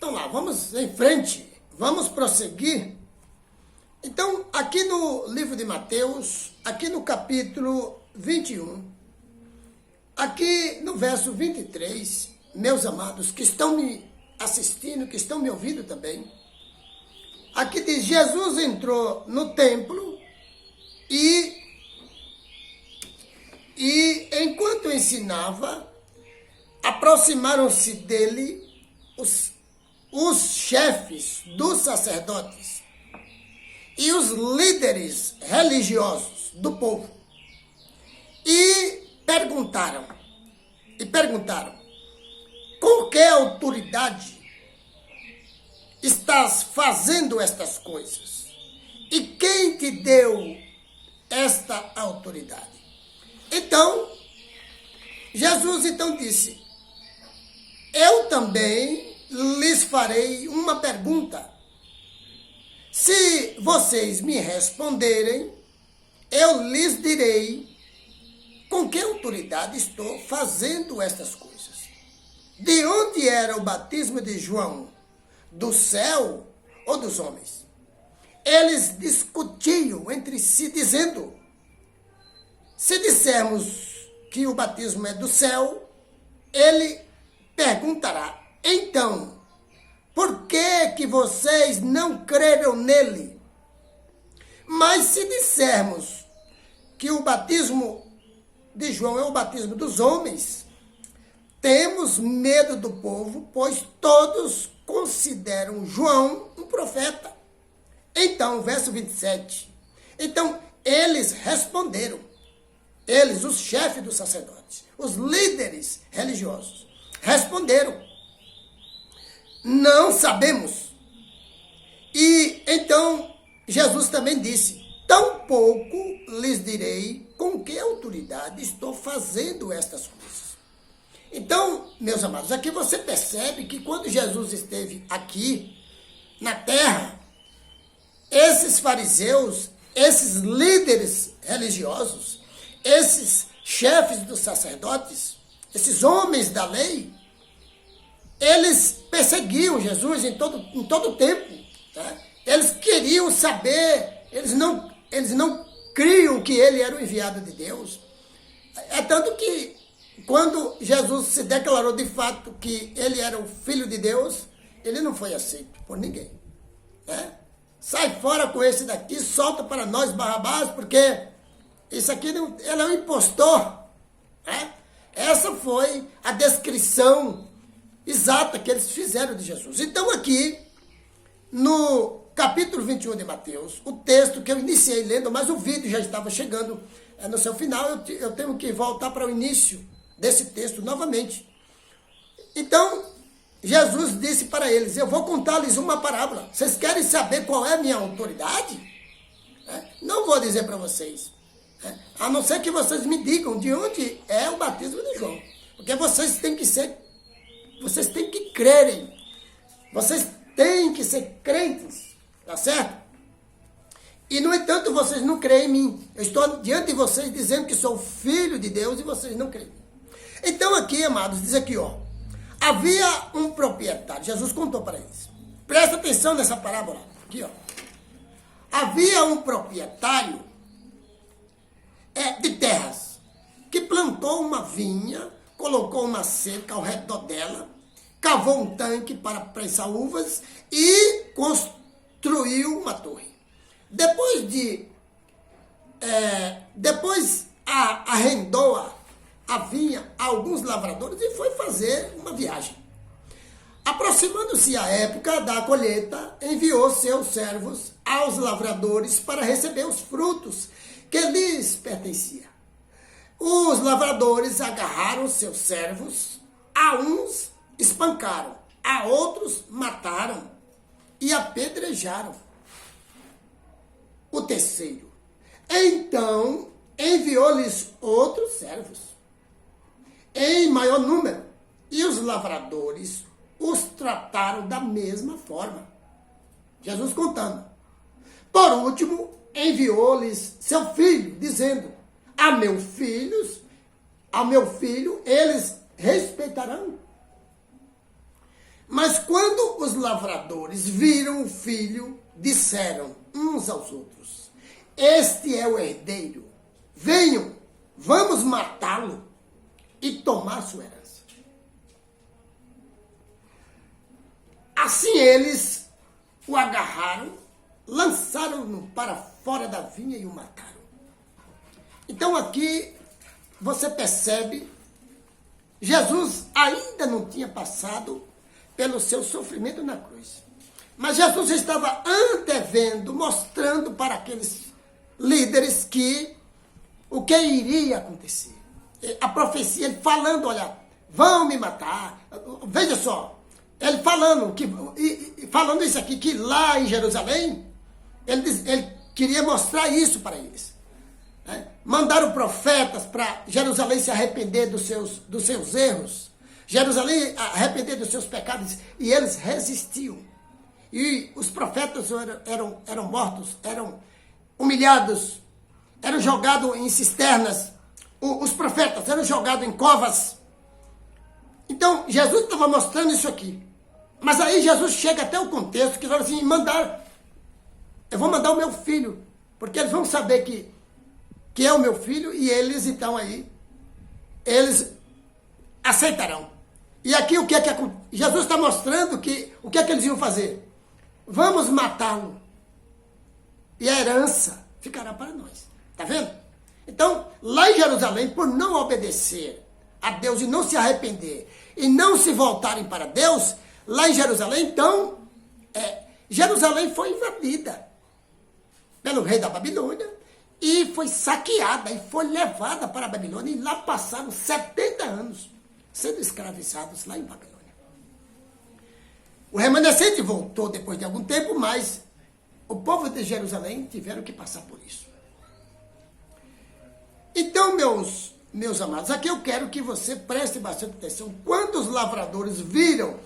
Então lá, vamos em frente, vamos prosseguir. Então, aqui no livro de Mateus, aqui no capítulo 21, aqui no verso 23, meus amados, que estão me assistindo, que estão me ouvindo também, aqui diz, Jesus entrou no templo e enquanto ensinava, aproximaram-se dele os chefes dos sacerdotes e os líderes religiosos do povo e perguntaram, com que autoridade estás fazendo estas coisas? E quem te deu esta autoridade? Então, Jesus disse, eu também lhes farei uma pergunta. Se vocês me responderem, eu lhes direi com que autoridade estou fazendo estas coisas. De onde era o batismo de João? Do céu ou dos homens? Eles discutiam entre si, dizendo, se dissermos que o batismo é do céu, ele perguntará, então, por que vocês não creram nele? Mas se dissermos que o batismo de João é o batismo dos homens, temos medo do povo, pois todos consideram João um profeta. Então, verso 27. Então, eles responderam. Eles, os chefes dos sacerdotes, os líderes religiosos, responderam. Não sabemos. E então, Jesus também disse, tampouco lhes direi com que autoridade estou fazendo estas coisas. Então, meus amados, aqui você percebe que quando Jesus esteve aqui na terra, esses fariseus, esses líderes religiosos, esses chefes dos sacerdotes, esses homens da lei, eles perseguiam Jesus em todo o tempo. Tá? Eles queriam saber, eles não criam que ele era o enviado de Deus. É tanto que quando Jesus se declarou de fato que ele era o Filho de Deus, ele não foi aceito por ninguém. Né? Sai fora com esse daqui, solta para nós Barrabás, porque isso aqui ele é um impostor. Né? Essa foi a descrição exata que eles fizeram de Jesus. Então aqui, no capítulo 21 de Mateus, o texto que eu iniciei lendo, mas o vídeo já estava chegando no seu final, eu tenho que voltar para o início desse texto novamente. Então, Jesus disse para eles, eu vou contar-lhes uma parábola. Vocês querem saber qual é a minha autoridade? Não vou dizer para vocês. A não ser que vocês me digam de onde é o batismo de João. Porque vocês têm que crerem. Vocês têm que ser crentes. Tá certo? E, no entanto, vocês não creem em mim. Eu estou diante de vocês dizendo que sou filho de Deus e vocês não creem. Então, aqui, amados, diz aqui, ó. Havia um proprietário. Jesus contou para eles. Presta atenção nessa parábola. Aqui, ó. Havia um proprietário de terras que plantou uma vinha, colocou uma cerca ao redor dela, cavou um tanque para prensar uvas e construiu uma torre. Depois arrendou a vinha a alguns lavradores e foi fazer uma viagem. Aproximando-se a época da colheita, enviou seus servos aos lavradores para receber os frutos que lhes pertencia. Os lavradores agarraram seus servos, a uns espancaram, a outros mataram e apedrejaram. O terceiro, então, enviou-lhes outros servos, em maior número, e os lavradores os trataram da mesma forma. Jesus contando. Por último, enviou-lhes seu filho, dizendo, a meu filho eles respeitarão. Mas quando os lavradores viram o filho, disseram uns aos outros: este é o herdeiro, venham, vamos matá-lo e tomar sua herança. Assim eles o agarraram, lançaram-no para fora da vinha e o mataram. Então aqui você percebe, Jesus ainda não tinha passado pelo seu sofrimento na cruz. Mas Jesus estava antevendo, mostrando para aqueles líderes o que iria acontecer. A profecia, ele falando, olha, vão me matar. Veja só, ele falando isso aqui, que lá em Jerusalém, ele queria mostrar isso para eles. Mandaram profetas para Jerusalém se arrepender dos seus erros. Jerusalém arrepender dos seus pecados. E eles resistiam. E os profetas eram mortos, eram humilhados, eram jogados em cisternas. Os profetas eram jogados em covas. Então, Jesus estava mostrando isso aqui. Mas aí Jesus chega até o contexto que fala assim, eu vou mandar o meu filho, porque eles vão saber que é o meu filho, e eles, então, aí, eles aceitarão. E aqui, o que é que Jesus está mostrando o que é que eles iam fazer? Vamos matá-lo. E a herança ficará para nós. Está vendo? Então, lá em Jerusalém, por não obedecer a Deus e não se arrepender, e não se voltarem para Deus, lá em Jerusalém, então, Jerusalém foi invadida pelo rei da Babilônia, e foi saqueada, e foi levada para a Babilônia, e lá passaram 70 anos sendo escravizados lá em Babilônia. O remanescente voltou depois de algum tempo, mas o povo de Jerusalém tiveram que passar por isso. Então, meus amados, aqui eu quero que você preste bastante atenção. Quando os lavradores viram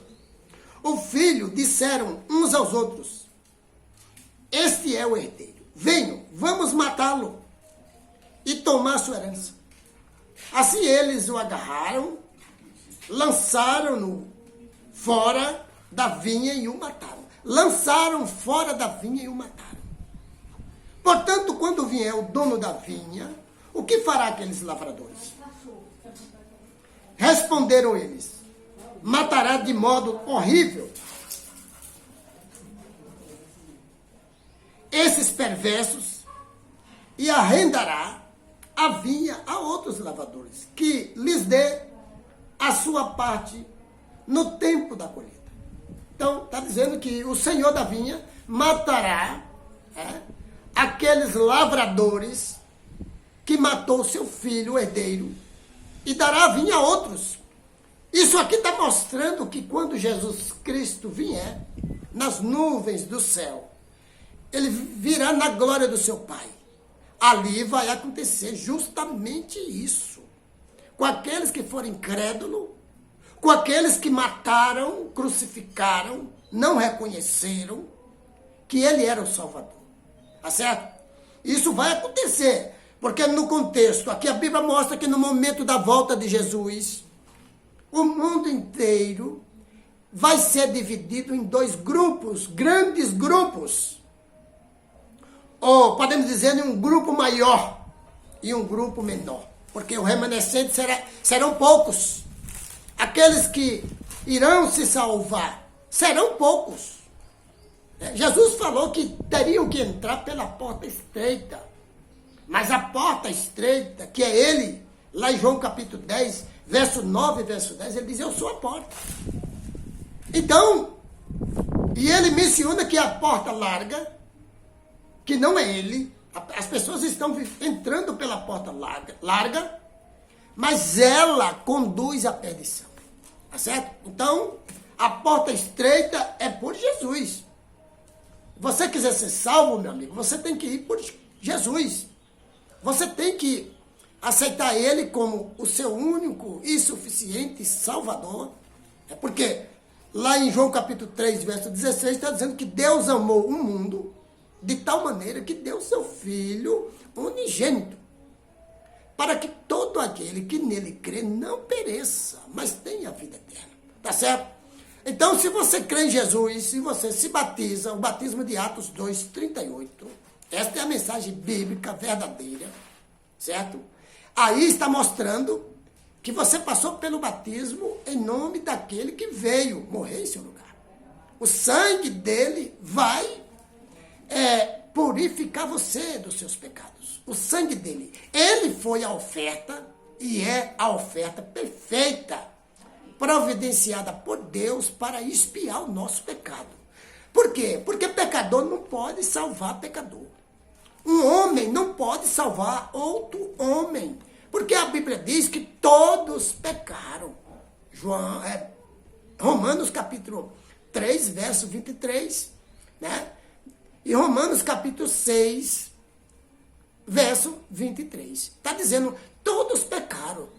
o filho, disseram uns aos outros: este é o herdeiro, venham, vamos matá-lo e tomar sua herança. Assim eles o agarraram, lançaram-no fora da vinha e o mataram. Lançaram fora da vinha e o mataram. Portanto, quando vier o dono da vinha, o que fará aqueles lavradores? Responderam eles: matará de modo horrível esses perversos e arrendará a vinha a outros lavradores, que lhes dê a sua parte no tempo da colheita. Então, está dizendo que o Senhor da vinha matará aqueles lavradores que matou seu filho, o herdeiro, e dará a vinha a outros. Isso aqui está mostrando que quando Jesus Cristo vier nas nuvens do céu, ele virá na glória do seu Pai. Ali vai acontecer justamente isso. Com aqueles que forem incrédulos, com aqueles que mataram, crucificaram, não reconheceram que ele era o Salvador. Tá certo? Isso vai acontecer, porque no contexto, aqui a Bíblia mostra que no momento da volta de Jesus, o mundo inteiro vai ser dividido em dois grupos, grandes grupos. Ou podemos dizer em um grupo maior e um grupo menor. Porque o remanescente serão poucos. Aqueles que irão se salvar serão poucos. Jesus falou que teriam que entrar pela porta estreita. Mas a porta estreita, que é ele, lá em João capítulo 10, verso 9 e verso 10, ele diz: eu sou a porta. Então, e ele menciona que a porta larga, que não é ele, as pessoas estão entrando pela porta larga, mas ela conduz à perdição. Tá certo? Então, a porta estreita é por Jesus. Você quiser ser salvo, meu amigo, você tem que ir por Jesus. Você tem que aceitar ele como o seu único e suficiente Salvador. É porque lá em João capítulo 3, verso 16, está dizendo que Deus amou o mundo de tal maneira que deu seu Filho unigênito, para que todo aquele que nele crê não pereça, mas tenha a vida eterna. Tá certo? Então, se você crê em Jesus, se você se batiza, o batismo de Atos 2:38, esta é a mensagem bíblica verdadeira, certo? Aí está mostrando que você passou pelo batismo em nome daquele que veio morrer em seu lugar. O sangue dele vai purificar você dos seus pecados. O sangue dele. Ele foi a oferta e é a oferta perfeita, providenciada por Deus para expiar o nosso pecado. Por quê? Porque pecador não pode salvar pecador. Um homem não pode salvar outro homem. Porque a Bíblia diz que todos pecaram. Romanos capítulo 3, verso 23, né? E Romanos capítulo 6, verso 23. Está dizendo, todos pecaram.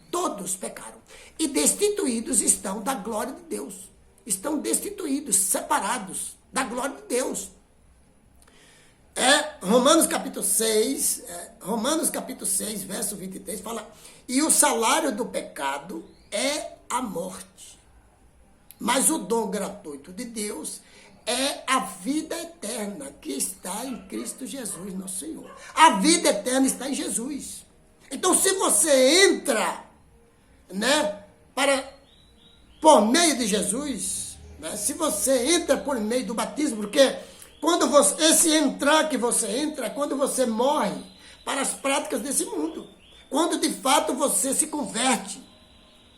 E destituídos estão da glória de Deus. Estão destituídos, separados da glória de Deus. Romanos capítulo 6, verso 23, fala, e o salário do pecado é a morte. Mas o dom gratuito de Deus é a vida eterna que está em Cristo Jesus, nosso Senhor. A vida eterna está em Jesus. Então, se você entra, né, por meio de Jesus, né, se você entra por meio do batismo, porque quando esse entrar que você entra, é quando você morre para as práticas desse mundo. Quando de fato você se converte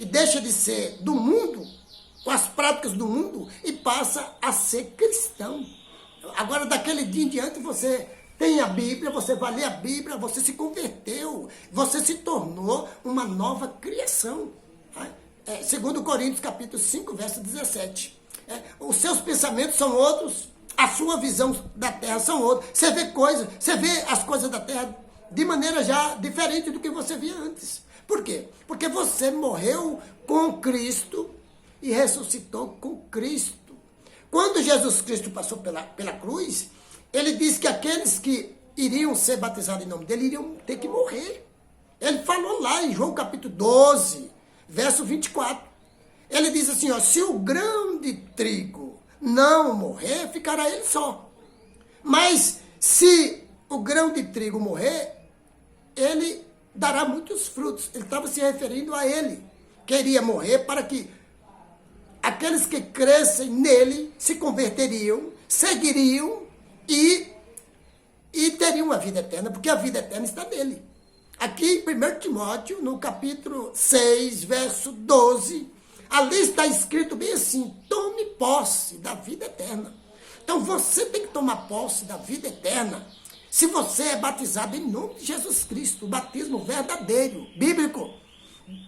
e deixa de ser do mundo, com as práticas do mundo, e passa a ser cristão. Agora, daquele dia em diante, você tem a Bíblia, você vai ler a Bíblia, você se converteu, você se tornou uma nova criação. Segundo Coríntios, capítulo 5, verso 17. Os seus pensamentos são outros, a sua visão da terra são outras. Você vê as coisas da terra de maneira já diferente do que você via antes. Por quê? Porque você morreu com Cristo e ressuscitou com Cristo. Quando Jesus Cristo passou pela cruz, ele disse que aqueles que iriam ser batizados em nome dele iriam ter que morrer. Ele falou lá em João capítulo 12, verso 24. Ele diz assim, ó, se o grão de trigo não morrer, ficará ele só. Mas se o grão de trigo morrer, ele dará muitos frutos. Ele estava se referindo a ele. Queria morrer para que aqueles que crescem nele se converteriam, seguiriam e teriam a vida eterna, porque a vida eterna está nele. Aqui em 1 Timóteo, no capítulo 6, verso 12, ali está escrito bem assim, tome posse da vida eterna. Então você tem que tomar posse da vida eterna se você é batizado em nome de Jesus Cristo, o batismo verdadeiro, bíblico,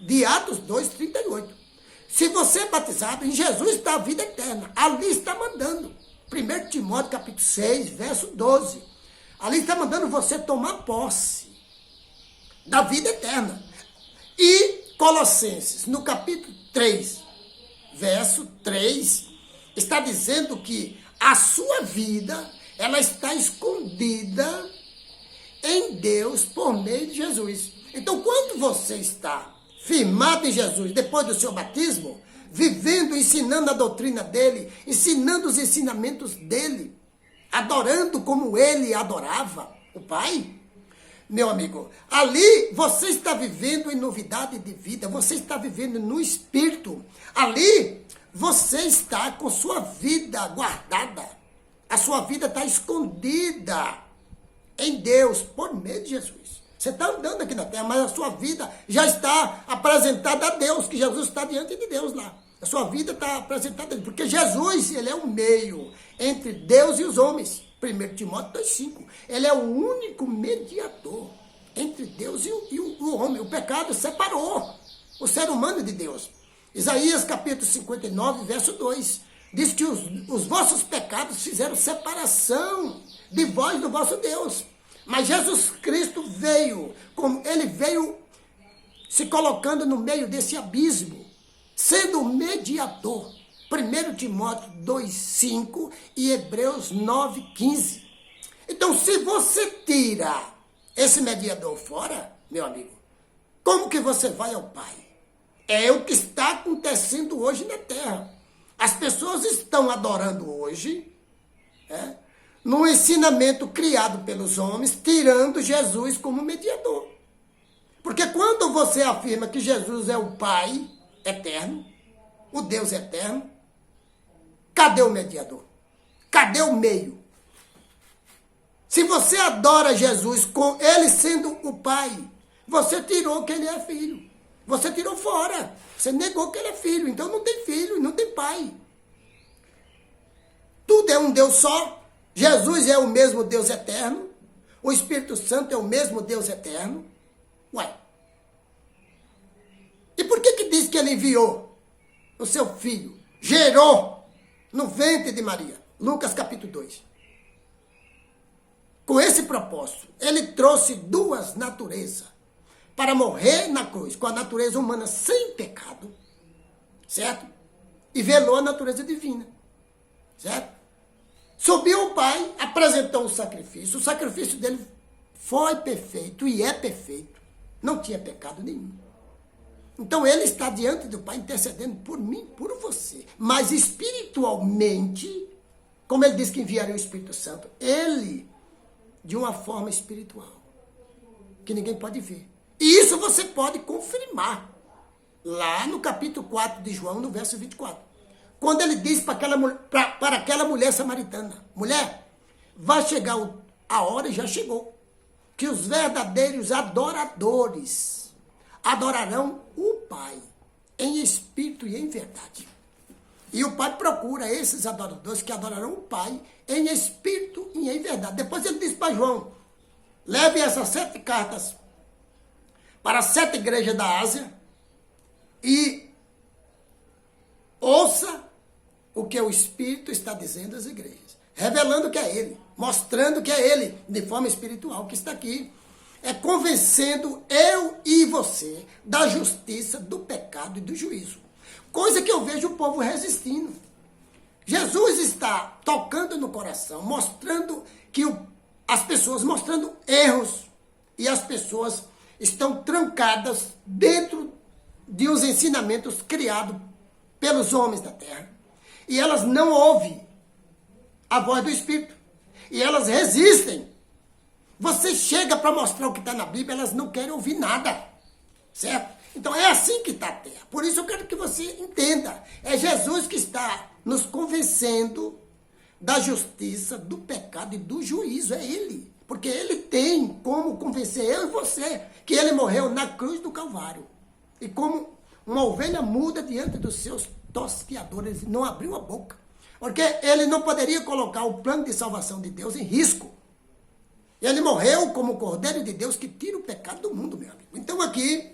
de Atos 2:38. Se você é batizado em Jesus, está a vida eterna. Ali está mandando. 1 Timóteo capítulo 6, verso 12. Ali está mandando você tomar posse da vida eterna. E Colossenses, no capítulo 3, verso 3, está dizendo que a sua vida, ela está escondida em Deus por meio de Jesus. Então, quando você está firmado em Jesus, depois do seu batismo, vivendo, ensinando a doutrina dele, ensinando os ensinamentos dele, adorando como ele adorava o Pai, meu amigo, ali você está vivendo em novidade de vida, você está vivendo no Espírito, ali você está com sua vida guardada, a sua vida está escondida em Deus, por meio de Jesus. Você está andando aqui na terra, mas a sua vida já está apresentada a Deus, que Jesus está diante de Deus lá. A sua vida está apresentada a Deus, porque Jesus, ele é o meio entre Deus e os homens. 1 Timóteo 2,5. Ele é o único mediador entre Deus e o homem. O pecado separou o ser humano de Deus. Isaías capítulo 59, verso 2. Diz que os vossos pecados fizeram separação de vós do vosso Deus. Mas Jesus Cristo veio, como ele veio se colocando no meio desse abismo, sendo o mediador. 1 Timóteo 2,5 e Hebreus 9,15. Então, se você tira esse mediador fora, meu amigo, como que você vai ao Pai? É o que está acontecendo hoje na terra. as pessoas estão adorando hoje, num ensinamento criado pelos homens, tirando Jesus como mediador. Porque quando você afirma que Jesus é o Pai eterno, o Deus eterno, cadê o mediador? Cadê o meio? Se você adora Jesus com ele sendo o Pai, você tirou que ele é filho. Você tirou fora. Você negou que ele é filho. Então não tem filho, não tem pai. Tudo é um Deus só. Jesus é o mesmo Deus eterno. O Espírito Santo é o mesmo Deus eterno. Ué. E por que diz que ele enviou o seu filho? Gerou no ventre de Maria. Lucas capítulo 2. Com esse propósito, ele trouxe duas naturezas para morrer na cruz, com a natureza humana sem pecado, certo? E velou a natureza divina, certo? Subiu ao Pai, apresentou o sacrifício dele foi perfeito e é perfeito, não tinha pecado nenhum. Então ele está diante do Pai intercedendo por mim, por você, mas espiritualmente, como ele disse que enviaria o Espírito Santo, ele, de uma forma espiritual, que ninguém pode ver. E isso você pode confirmar lá no capítulo 4 de João, no verso 24. Quando ele diz para aquela mulher samaritana, mulher, vai chegar a hora, e já chegou, que os verdadeiros adoradores adorarão o Pai em espírito e em verdade. E o Pai procura esses adoradores que adorarão o Pai em espírito e em verdade. Depois ele diz para João, leve essas 7 cartas para 7 igrejas da Ásia e ouça o que o Espírito está dizendo às igrejas, revelando que é Ele, mostrando que é Ele, de forma espiritual, que está aqui, convencendo eu e você da justiça, do pecado e do juízo. Coisa que eu vejo o povo resistindo. Jesus está tocando no coração, mostrando que as pessoas, mostrando erros, e as pessoas estão trancadas dentro de uns ensinamentos criados pelos homens da terra. E elas não ouvem a voz do Espírito. E elas resistem. Você chega para mostrar o que está na Bíblia, elas não querem ouvir nada. Certo? Então é assim que está a terra. Por isso eu quero que você entenda. É Jesus que está nos convencendo da justiça, do pecado e do juízo. É Ele. Porque Ele tem como convencer eu e você que Ele morreu na cruz do Calvário. E como uma ovelha muda diante dos seus tosqueadores, não abriu a boca. Porque Ele não poderia colocar o plano de salvação de Deus em risco. Ele morreu como o Cordeiro de Deus que tira o pecado do mundo, meu amigo. Então aqui,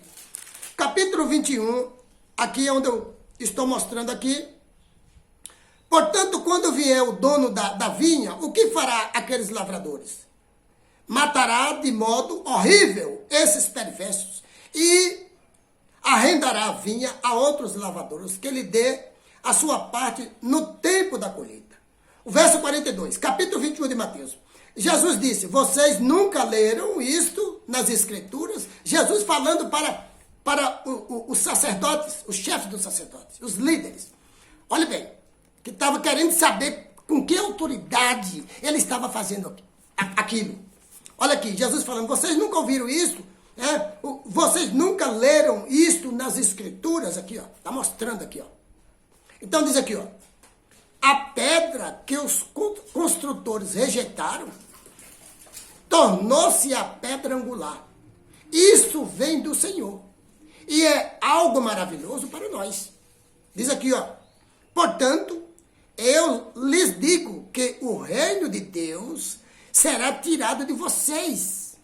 capítulo 21, aqui é onde eu estou mostrando aqui. Portanto, quando vier o dono da vinha, o que fará aqueles lavradores? Matará de modo horrível esses perversos e arrendará a vinha a outros lavradores que lhe dê a sua parte no tempo da colheita. O verso 42, capítulo 21 de Mateus. Jesus disse, vocês nunca leram isto nas Escrituras? Jesus falando para os sacerdotes, os chefes dos sacerdotes, os líderes. Olha bem, que estava querendo saber com que autoridade ele estava fazendo aquilo. Olha aqui, Jesus falando, vocês nunca ouviram isso? Vocês nunca leram isto nas Escrituras? Aqui, ó, está mostrando aqui, ó. Então diz aqui, ó, a pedra que os construtores rejeitaram tornou-se a pedra angular. Isso vem do Senhor. E é algo maravilhoso para nós. Diz aqui, ó, portanto, eu lhes digo que o reino de Deus será tirado de vocês.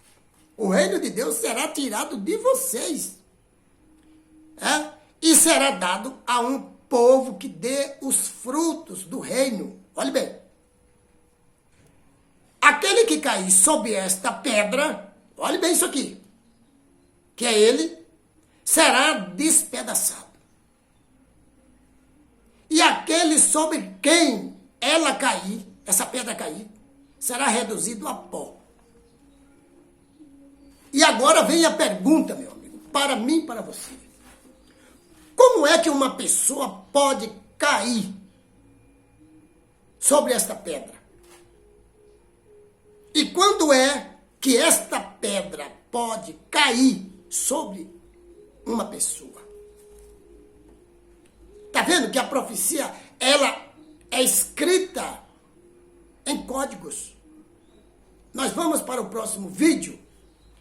O reino de Deus será tirado de vocês. E será dado a um povo que dê os frutos do reino. Olha bem. Aquele que cair sob esta pedra, olhe bem isso aqui, que é ele, será despedaçado. E aquele sobre quem ela cair, essa pedra cair, será reduzido a pó. E agora vem a pergunta, meu amigo, para mim e para você. Como é que uma pessoa pode cair sobre esta pedra. E quando é que esta pedra pode cair sobre uma pessoa? Tá vendo que a profecia, ela é escrita em códigos. Nós vamos para o próximo vídeo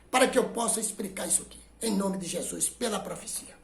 para que eu possa explicar isso aqui. Em nome de Jesus, pela profecia.